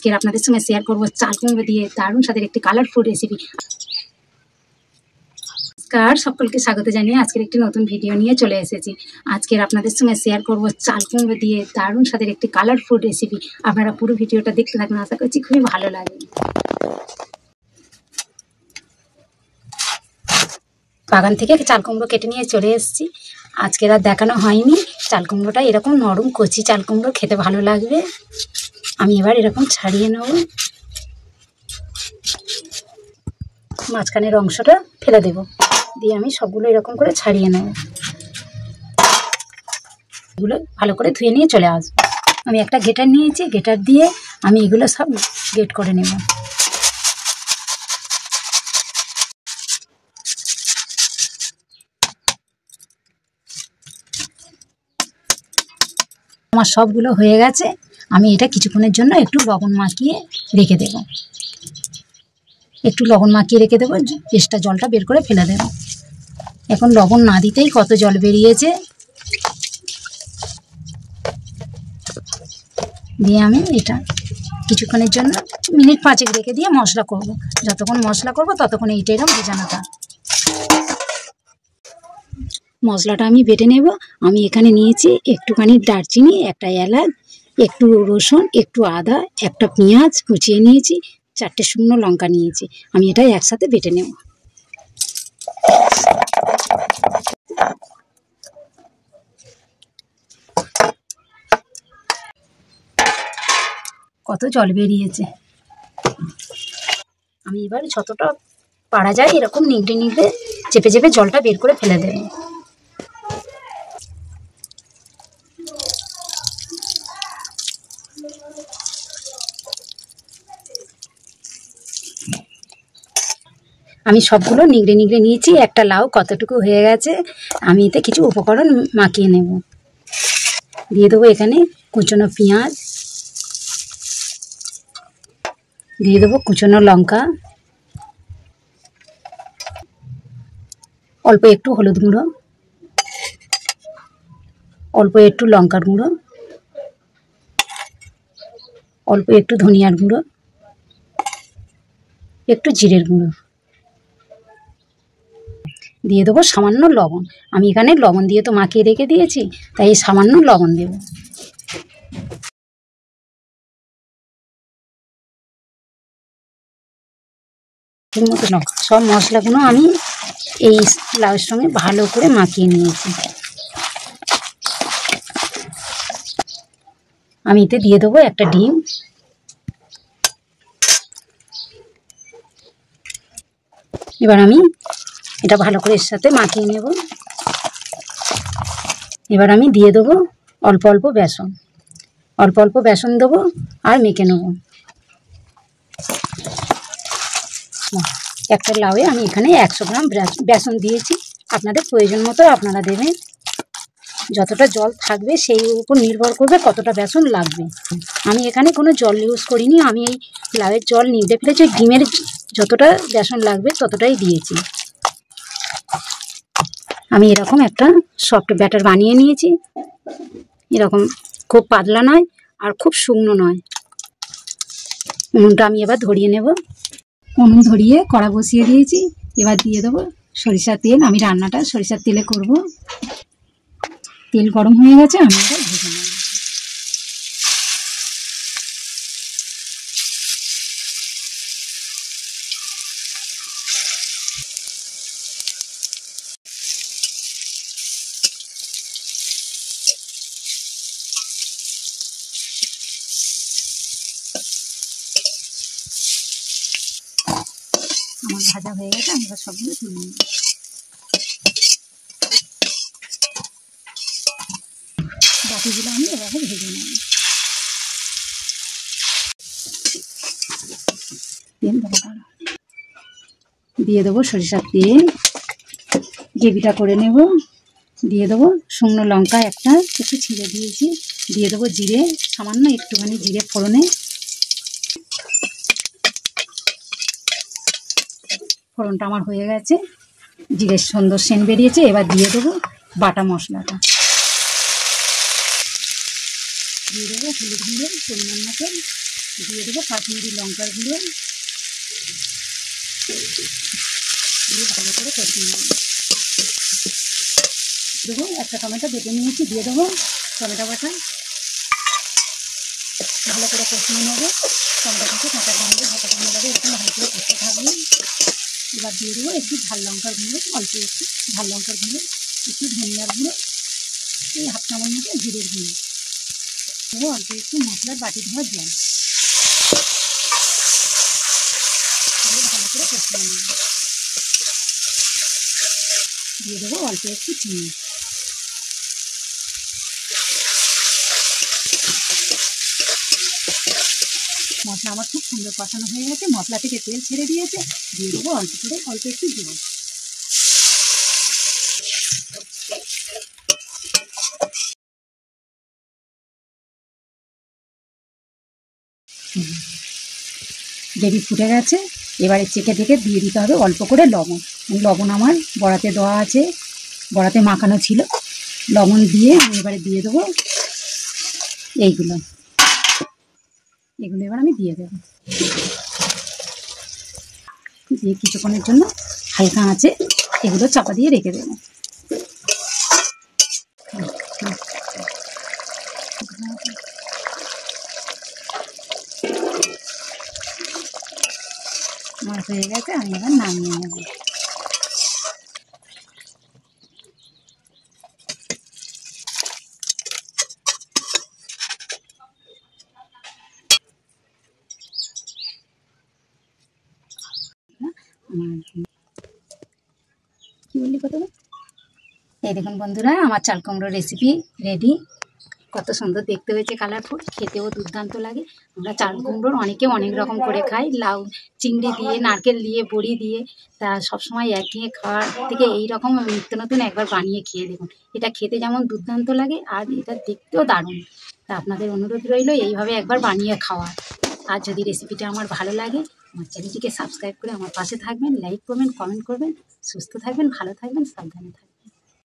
আজকের আপনাদের সঙ্গে শেয়ার করব চাল কুমড়ো দিয়ে দারুণ স্বাদের একটি কালারফুল রেসিপি। নমস্কার, সকলকে স্বাগত জানিয়ে আজকের একটি নতুন ভিডিও নিয়ে চলে এসেছি। আজকের আপনাদের সঙ্গে শেয়ার করব চাল কুমড়ো দিয়ে দারুণ স্বাদের একটি কালারফুল রেসিপি। আপনারা পুরো ভিডিওটা দেখতে থাকুন, আশা করছি খুবই ভালো লাগবে। বাগান থেকে চাল কুমড়ো কেটে নিয়ে চলে এসেছি। আজকের আর দেখানো হয়নি। চাল কুমড়োটা এরকম নরম কচি চাল কুমড়ো খেতে ভালো লাগবে। আমি এবার এরকম ছাড়িয়ে নেব, মাঝখানের অংশটা ফেলে দেব, দিয়ে আমি সবগুলো এরকম করে ছাড়িয়ে নেব। এগুলো ভালো করে ধুয়ে নিয়ে চলে আসবো। আমি একটা গ্রেটার নিয়েছি, গ্রেটার দিয়ে আমি এগুলো সব গ্রেট করে নেব। আমার সবগুলো হয়ে গেছে। আমি এটা কিছুক্ষণের জন্য একটু লবণ মাখিয়ে রেখে দেব। একটু লবণ মাখিয়ে রেখে দেবো, এক্সট্রা জলটা বের করে ফেলে দেব। এখন লবণ না দিতেই কত জল বেরিয়েছে। দিয়ে আমি এটা কিছুক্ষণের জন্য মিনিট 5 রেখে দিয়ে মশলা করব। যতক্ষণ মশলা করব ততক্ষণ এইটা এরকম ভেজানো থাক। মশলাটা আমি বেটে নেব। আমি এখানে নিয়েছি একটুখানি দারচিনি, একটা এলাচ, একটু রসুন, একটু আদা, একটা পেঁয়াজ কুচিয়ে নিয়েছি, 4টে শুকনো লঙ্কা নিয়েছি। আমি এটা একসাথে বেটে নেব। কত জল বেরিয়েছে। আমি এবার যতটা পারা যায় এরকম নিগড়ে নিগড়ে চেপে চেপে জলটা বের করে ফেলে দেব। আমি সবগুলো নিগড়ে নিগড়ে নিয়েছি। একটা লাউ কতটুকু হয়ে গেছে। আমি এতে কিছু উপকরণ মাখিয়ে নেব। দিয়ে দেবো এখানে কুচনো পেঁয়াজ, দিয়ে দেবো কুচনো লঙ্কা, অল্প একটু হলুদ গুঁড়ো, অল্প একটু লঙ্কার গুঁড়ো, অল্প একটু ধনিয়ার গুঁড়ো, একটু জিরের গুঁড়ো, দিয়ে দেবো সামান্য লবণ। আমি এখানে লবণ দিয়ে তো মাখিয়ে রেখে দিয়েছি, তাই সামান্য লবণ দেব। ঠিক মতো সব মশলাগুলো আমি এই লাউয়ের সঙ্গে ভালো করে মাখিয়ে নিয়েছি। আমি এতে দিয়ে দেবো একটা ডিম। এবার আমি এটা ভালো করে এর সাথে মাখিয়ে নেব। এবার আমি দিয়ে দেবো অল্প অল্প বেসন, অল্প অল্প বেসন দেবো আর মেখে নেব। একটা লাউয়ে আমি এখানে 100 গ্রাম বেসন দিয়েছি। আপনাদের প্রয়োজন মতো আপনারা দেবেন। যতটা জল থাকবে সেই উপর নির্ভর করবে কতটা বেসন লাগবে। আমি এখানে কোনো জল ইউজ করিনি। আমি এই লাউয়ের জল নিতে ফেলেছি, ডিমের যতটা বেসন লাগবে ততটাই দিয়েছি। আমি এরকম একটা সফট ব্যাটার বানিয়ে নিয়েছি। এরকম খুব পাতলা নয় আর খুব শুকনো নয়। উনুনটা আমি এবার ধরিয়ে নেব। উনুন ধরিয়ে কড়া বসিয়ে দিয়েছি। এবার দিয়ে দেবো সরিষার তেল। আমি রান্নাটা সরিষার তেলে করব। তেল গরম হয়ে গেছে, আমি এটা ভেজে নেব। আমার ভাজা হয়ে গেছে, আমি এবার সবগুলো তুলে নেব। বাকিগুলো আমি এভাবে ভেজে নেব। দিয়ে দেবো সরিষার তেল, গ্রেভিটা করে নেব। দিয়ে দেবো শুকনো লঙ্কা একটা একটু ছিঁড়ে দিয়েছি। দিয়ে দেবো জিরে, সামান্য একটুখানি জিরে ফোড়নে। ফোড়নটা আমার হয়ে গেছে, জিরের সুন্দর সেন্ট বেরিয়েছে। এবার দিয়ে দেবো বাটা মশলাটা। দিয়ে দেবো হলুদ গুঁড়ো পরিমাণ মতো, দিয়ে দেবো কাশ্মীরি লঙ্কার গুঁড়ো, দিয়ে ভালো করে কষিয়ে নেব। দেবো একটা টমেটো বেটে নিয়েছি, দিয়ে দেবো টমেটো বাটা, ভালো করে কষিয়ে নেবো। টমেটোটাকে কাঁচা গন্ধে ভাজা গন্ধে লাগে এরকম ভালো করে কষতে থাকবে। এবার দিয়ে দেবো একটু ঝাল লঙ্কার গুঁড়ো, অল্প একটু ঝাল লঙ্কার গুঁড়ো, একটু ধনিয়ার গুঁড়ো, এই হাফ চামচ মতো জিরের গুঁড়ো দেবো, অল্প একটু মশলার বাটি ধোয়া জল, ভালো করে কষিয়ে নেব। দিয়ে দেবো অল্প একটু চিনি। মশলা আমার খুব সুন্দর কষানো হয়ে গেছে, মশলা থেকে তেল ছেড়ে দিয়েছে। দিয়ে দেবো অল্প করে অল্প একটু জল। গ্রেভি ফুটে গেছে, এবারে চেখে থেকে দিয়ে দিতে হবে অল্প করে লবণ। লবণ আমার বড়াতে দেওয়া আছে, বড়াতে মাখানো ছিল। লবণ দিয়ে আমি এবারে দিয়ে দেবো এইগুলো, এগুলো এবার আমি দিয়ে দেবো। দিয়ে কিছুক্ষণের জন্য হালকা আঁচে এগুলো চাপা দিয়ে রেখে দেবো। আমার হয়ে গেছে, আমি এবার নামিয়ে নেব। কি বললি কত? এই দেখুন বন্ধুরা, আমার চাল কুমড়োর রেসিপি রেডি। কত সুন্দর দেখতে হয়েছে, কালারফুল, খেতেও দুর্দান্ত লাগে। আমরা চাল কুমড়োর অনেকে অনেক রকম করে খাই, লাউ চিংড়ি দিয়ে, নারকেল দিয়ে, বড়ি দিয়ে। তা সবসময় একঘেয়ে খাওয়ার থেকে এইরকম নিত্য নতুন একবার বানিয়ে খেয়ে দেখুন। এটা খেতে যেমন দুর্দান্ত লাগে আর এটা দেখতেও দারুণ। তা আপনাদের অনুরোধ রইল এইভাবে একবার বানিয়ে খাওয়ার। আর যদি রেসিপিটা আমার ভালো লাগে, আমার চ্যানেলটিকে সাবস্ক্রাইব করে আমার পাশে থাকবেন, লাইক করবেন, কমেন্ট করবেন। সুস্থ থাকবেন, ভালো থাকবেন, সাবধানে থাকবেন।